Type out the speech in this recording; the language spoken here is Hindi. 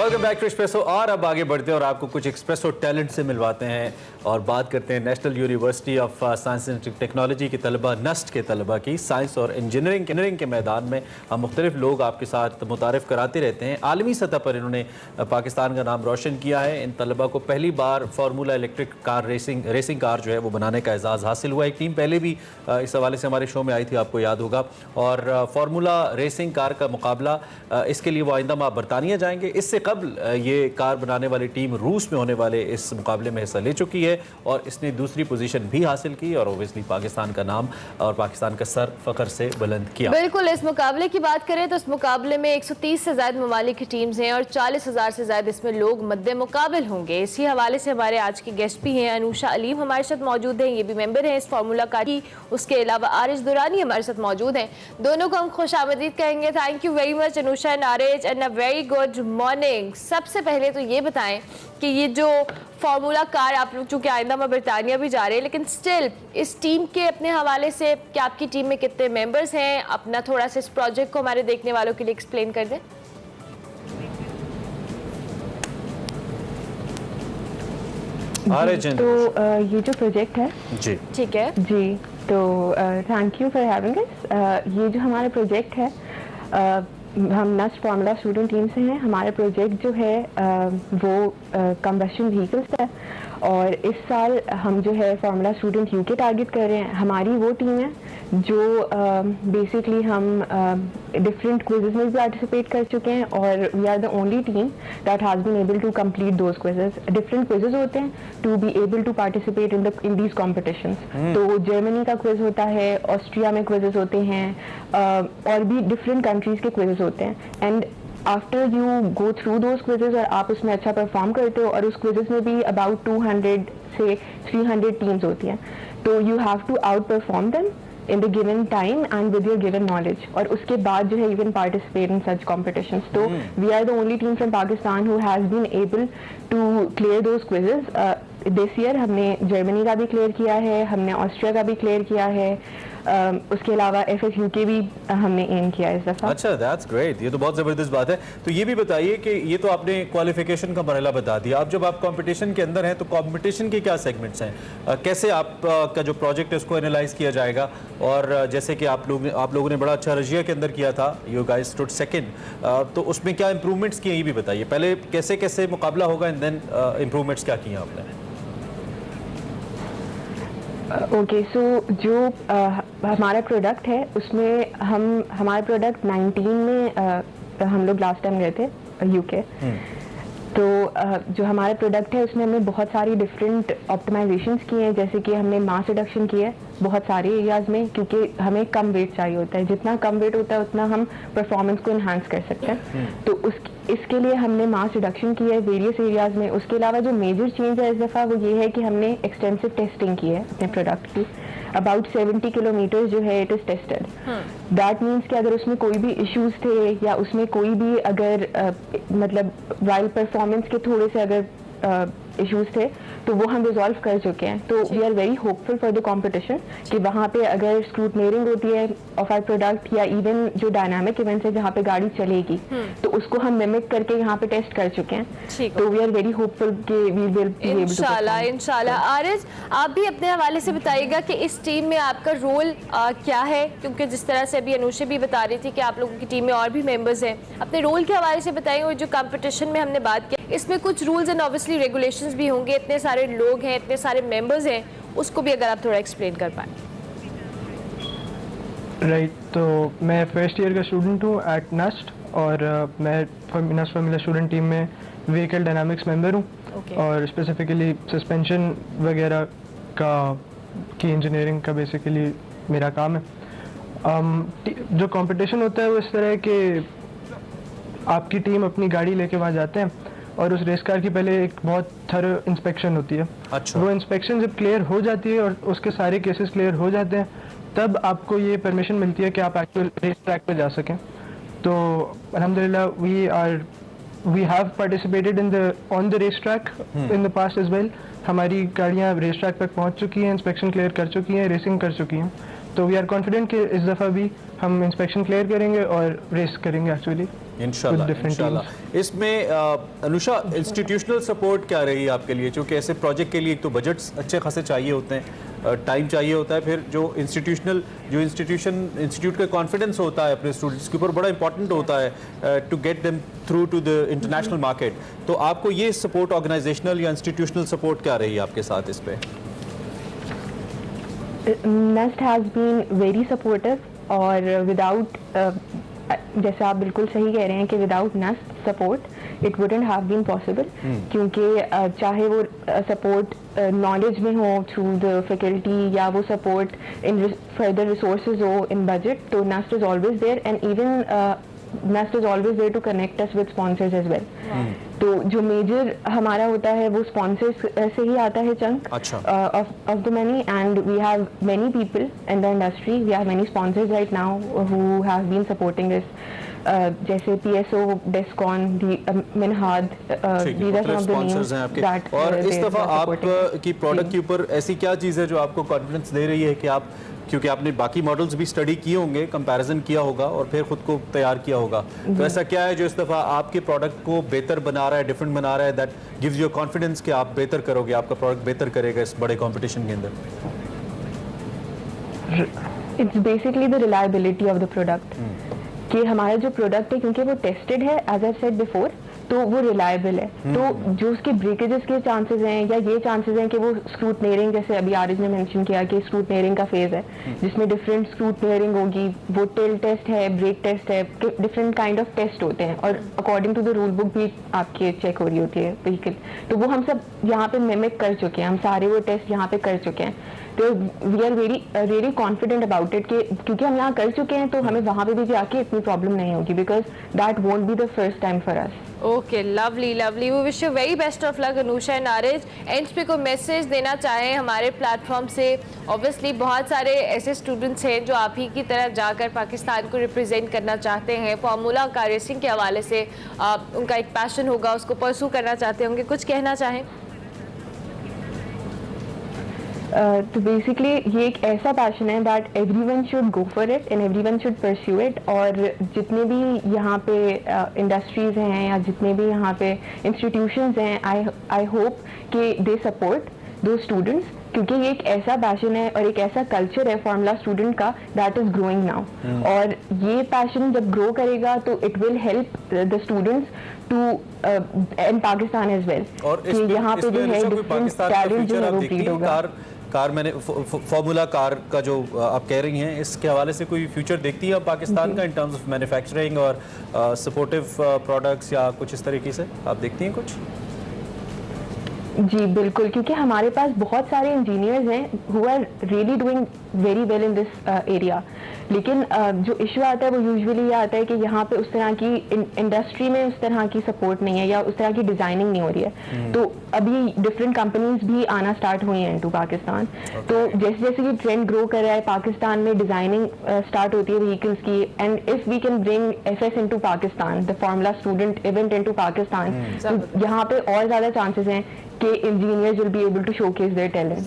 Welcome back to espresso. और अब आगे बढ़ते हैं और आपको कुछ एक्सप्रेसो टैलेंट से मिलवाते हैं और बात करते हैं national university of science and technology के तलबा, नस्ट के तलबा की। साइंस और इंजीनियरिंग के मैदान में हम मुख्तलिफ लोग आपके साथ मुतारिफ कराते रहते हैं। आलमी सतह पर इन्होंने पाकिस्तान का नाम रोशन किया है। इन तलबा को पहली बार formula electric car racing car जो है वो बनाने का एजाज़ हासिल हुआ। एक टीम पहले भी इस हवाले से हमारे शो में आई थी, आपको याद होगा। और फार्मूला रेसिंग कार का मुकाबला, इसके लिए वो आइंदा माह बरतानिया जाएंगे। इससे कबल ये कार बनाने वाली टीम रूस में होने वाले इस मुकाबले में हिस्सा ले चुकी है और इसने दूसरी पोजीशन भी हासिल की और ओबियसली पाकिस्तान का नाम और पाकिस्तान का सर फख्र से बुलंद किया। बिल्कुल। इस मुकाबले की बात करें तो इस मुकाबले में 130 से ज़्यादा ममालिक की टीम्स हैं और 40,000 से ज़्यादा इसमें लोग मद्दे मुकाबिल होंगे। इसी हवाले से हमारे आज के गेस्ट भी हैं। अनुषा अलीम हमारे साथ मौजूद हैं, ये भी मेंबर हैं इस फार्मूला कार की। उसके अलावा आरिज दुरानी हमारे साथ मौजूद हैं। दोनों को हम खुशामदीद कहेंगे। Thank you very much Anusha and Areej and a very good morning. सबसे पहले तो ये बताएं कि ये जो फार्मूला कार, आप लोग चूँकि आइंदा में बरतानिया भी जा रहे हैं, लेकिन स्टिल इस टीम के अपने हवाले से कि आपकी टीम में कितने मेंबर्स हैं, अपना थोड़ा सा इस प्रोजेक्ट को हमारे देखने वालों के लिए एक्सप्लेन कर दें। तो ये जो प्रोजेक्ट है जी, ठीक है जी, तो thank you for having us. ये जो हमारा प्रोजेक्ट है, हम नस्ट फार्मूला स्टूडेंट टीम से हैं। हमारा प्रोजेक्ट जो है वो कंबशन व्हीकल्स है और इस साल हम जो है फार्मूला स्टूडेंट यूके टारगेट कर रहे हैं। हमारी वो टीम है जो बेसिकली हम डिफरेंट क्विजेस में भी पार्टिसिपेट कर चुके हैं और we are the only team that has been able to complete those quizzes. Different quizzes होते हैं to be able to participate in these competitions. तो जर्मनी का क्विज होता है, ऑस्ट्रिया में क्विजेस होते हैं और भी डिफरेंट कंट्रीज के क्विजेस होते हैं। And after you go through those quizzes और आप उसमें अच्छा परफॉर्म करते हो और उस क्विजेज में भी अबाउट 200 से 300 टीम्स होती हैं, तो you have to outperform them in the given time and with your given knowledge. और उसके बाद जो है you can participate in such competitions. तो we are the only team from Pakistan who has been able to clear those quizzes. This year हमने जर्मनी का भी क्लियर किया है, हमने ऑस्ट्रिया का भी क्लियर किया है, उसके अलावा FSUK भी हमने एम किया इस दफ़ा। अच्छा, दैट्स ग्रेट। ये तो बहुत ज़बरदस्त बात है। तो ये भी बताइए कि ये तो आपने क्वालिफिकेशन का मरहला बता दिया। अब जब आप कंपटीशन के अंदर हैं तो कंपटीशन के क्या सेगमेंट्स हैं, कैसे आपका जो प्रोजेक्ट है उसको एनालाइज किया जाएगा? और जैसे कि आप लोगों ने बड़ा अच्छा रजिया के अंदर किया था, यू गाइस स्टूड सेकंड, तो उसमें क्या इंप्रूवमेंट्स किए ये भी बताइए। पहले कैसे कैसे मुकाबला होगा एंड देन इंप्रूवमेंट्स क्या किए आपने? ओके, सो जो हमारा प्रोडक्ट है उसमें हमारा प्रोडक्ट 19 में हम लोग लास्ट टाइम गए थे यूके। तो जो हमारा प्रोडक्ट है उसमें हमने बहुत सारी डिफरेंट ऑप्टिमाइजेशंस किए हैं, जैसे कि हमने मास रिडक्शन की है बहुत सारे एरियाज में, क्योंकि हमें कम वेट चाहिए होता है। जितना कम वेट होता है उतना हम परफॉर्मेंस को इन्हांस कर सकते हैं। तो इसके लिए हमने मास रिडक्शन की है वेरियस एरियाज में। उसके अलावा जो मेजर चेंज है इस दफ़ा वो ये है कि हमने एक्सटेंसिव टेस्टिंग की है अपने प्रोडक्ट की। अबाउट 70 किलोमीटर जो है it is tested. That means कि अगर उसमें कोई भी इश्यूज थे या उसमें कोई भी अगर मतलब वाइल परफॉर्मेंस के थोड़े से अगर इश्यूज थे तो वो हम रिजॉल्व कर चुके हैं। तो we are very hopeful for the competition कि वहाँ पे अगर स्क्रूटनियरिंग होती है ऑफ आवर प्रोडक्ट या इवन जो डायनामिक इवेंट्स है जहाँ पे गाड़ी चलेगी तो उसको हम मिमिक करके यहाँ पे टेस्ट कर चुके हैं। तो वी आर वेरी होपफुल कि we will be able to इंशाल्लाह। आरिज, आप भी अपने हवाले से बताइएगा कि इस टीम में आपका रोल क्या है, क्योंकि जिस तरह से अभी अनुषा भी बता रही थी कि आप लोगों की टीम में और भी मेंबर्स हैं। अपने रोल के हवाले से बताइए। और जो कंपटीशन में हमने बात की इसमें कुछ रूल्स एंड ऑब्वियसली रेगुलेशंस भी होंगे, इतने सारे लोग हैं, इतने सारे मेंबर्स हैं, उसको भी अगर आप थोड़ा एक्सप्लेन कर पाएँ। राइट, तो मैं फर्स्ट ईयर का स्टूडेंट हूँ एट नस्ट और मैं नस्ट फार्मूला स्टूडेंट टीम में व्हीकल डायनामिक्स मेंबर हूँ। और स्पेसिफिकली सस्पेंशन वगैरह की इंजीनियरिंग का बेसिकली मेरा काम है। जो कंपटीशन होता है वो इस तरह है कि आपकी टीम अपनी गाड़ी लेके वहाँ जाते हैं और उस रेस कार की पहले एक बहुत थरो इंस्पेक्शन होती है। अच्छा। वो इंस्पेक्शन जब क्लियर हो जाती है और उसके सारे केसेस क्लियर हो जाते हैं तब आपको ये परमिशन मिलती है कि आप एक्चुअल रेस ट्रैक पे जा सकें। तो अल्हम्दुलिल्लाह we have participated on the race track in the past as well. हमारी गाड़ियाँ रेस ट्रैक तक पहुँच चुकी हैं, इंस्पेक्शन क्लियर कर चुकी हैं, रेसिंग कर चुकी हैं। तो वी आर कॉन्फिडेंट कि इस दफ़ा भी हम इंस्पेक्शन क्लियर करेंगे और रेस करेंगे एक्चुअली। इंशाल्लाह different इंशाल्लाह। इसमें अनुषा, इंस्टीट्यूशनल सपोर्ट क्या रही आपके लिए? क्योंकि ऐसे प्रोजेक्ट के लिए एक तो बजट्स अच्छे खासे चाहिए होते हैं, टाइम चाहिए होता है, फिर जो इंस्टीट्यूट का कॉन्फिडेंस होता है अपने स्टूडेंट्स के ऊपर बड़ा इंपॉर्टेंट होता है to get them through to the international market. तो आपको ये सपोर्ट, ऑर्गेनाइजेशनल या इंस्टीट्यूशनल सपोर्ट क्या रही आपके साथ इस पे? NUST has been very supportive, और विदाउट जैसे आप बिल्कुल सही कह रहे हैं कि without NUST support it wouldn't have been possible, क्योंकि चाहे वो सपोर्ट नॉलेज में हो थ्रू द फैकल्टी, या वो सपोर्ट इन फर्दर रिसोर्सेज हो इन बजट, तो NUST is always there, and even NUST is always there to connect us with sponsors as well. तो जो मेजर हमारा होता है वो स्पॉन्सर्स से ही आता है chunk of the money, and we have many people in the industry. We have many sponsors right now who have been supporting us. जैसे PSO, Descon, Minhad, these are some of the names that और इस they दफ़ा are supporting. आपकी प्रोडक्ट के ऊपर ऐसी क्या चीज़ है जो आपको कॉन्फिडेंस दे रही है कि आप, क्योंकि आपने बाकी मॉडल्स भी स्टडी किए होंगे, कंपैरिजन किया होगा और फिर खुद को तैयार किया होगा, तो ऐसा क्या है जो इस दफ़ा आपके प्रोडक्ट को बेहतर बना रहा है, डिफरेंट बना रहा है, दैट गिव्स यू कॉन्फिडेंस कि आप बेहतर करोगे, आपका प्रोडक्ट बेहतर करेगा इस बड़े कंपटीशन के अंदर? It's basically the reliability of the product. कि हमारा जो प्रोडक्ट है, क्योंकि वो टेस्टेड है एज आई सेड बिफोर, तो वो रिलायबल है। तो जो उसके ब्रेकेजेस के चांसेस हैं, या ये चांसेस हैं कि वो स्क्रूटनेरिंग, जैसे अभी आरिज ने मेंशन किया कि स्क्रूटनेरिंग का फेज है जिसमें डिफरेंट स्क्रूटनेरिंग होगी, वो टिल टेस्ट है, ब्रेक टेस्ट है, डिफरेंट काइंड ऑफ टेस्ट होते हैं, और according to the rule book भी आपके चेक हो रही होती है व्हीकल। तो वो हम सब यहाँ पे मिमिक कर चुके हैं, हम सारे वो टेस्ट यहाँ पे कर चुके हैं, तो we are very confident about it कि क्योंकि हम यहाँ कर चुके हैं तो हमें वहाँ पे भी जाके इतनी प्रॉब्लम नहीं होगी, because that won't be the first time for us. Okay, lovely lovely. We wish you very best of luck Anusha and Areej. And पे कोई मैसेज देना चाहें हमारे प्लेटफॉर्म से? ऑब्वियसली बहुत सारे ऐसे स्टूडेंट्स हैं जो आप ही की तरह जाकर पाकिस्तान को रिप्रेजेंट करना चाहते हैं, फार्मूला कार रेसिंग के हवाले से उनका एक पैशन होगा, उसको परसू करना चाहते होंगे, कुछ कहना चाहें? तो बेसिकली ये एक ऐसा पैशन है that everyone should go for it and everyone should pursue it, और जितने भी यहाँ पे इंडस्ट्रीज हैं या जितने भी यहाँ पे इंस्टीट्यूशंस हैं, आई होप कि दे सपोर्ट दो स्टूडेंट्स, क्योंकि ये एक ऐसा पैशन है और एक ऐसा कल्चर है फार्मूला स्टूडेंट का दैट इज ग्रोइंग नाउ, और ये पैशन जब ग्रो करेगा तो it will help the students to in Pakistan as well. और यहाँ पे जो है डिफरेंट टैलेंट जो है वो क्रिएट होगा। कार मैंने फार्मूला कार का जो आप कह रही हैं, इसके हवाले से कोई फ्यूचर देखती है पाकिस्तान का इन टर्म्स ऑफ मैन्युफैक्चरिंग और सपोर्टिव प्रोडक्ट्स या कुछ इस तरीके से आप देखती हैं कुछ? जी बिल्कुल, क्योंकि हमारे पास बहुत सारे इंजीनियर्स हैं who are really doing very well in this area, लेकिन जो इशू आता है वो यूजुअली ये आता है कि यहाँ पे उस तरह की इंडस्ट्री में उस तरह की सपोर्ट नहीं है या उस तरह की डिज़ाइनिंग नहीं हो रही है। तो अभी डिफरेंट कंपनीज भी आना स्टार्ट हुई हैं इनटू पाकिस्तान। तो जैसे जैसे कि ट्रेंड ग्रो कर रहा है, पाकिस्तान में डिज़ाइनिंग स्टार्ट होती है व्हीकल्स की, and if we can bring FS into Pakistan, the formula student event into Pakistan, तो यहाँ पे और ज़्यादा चांसेस हैं कि engineers will be able to showcase their talent.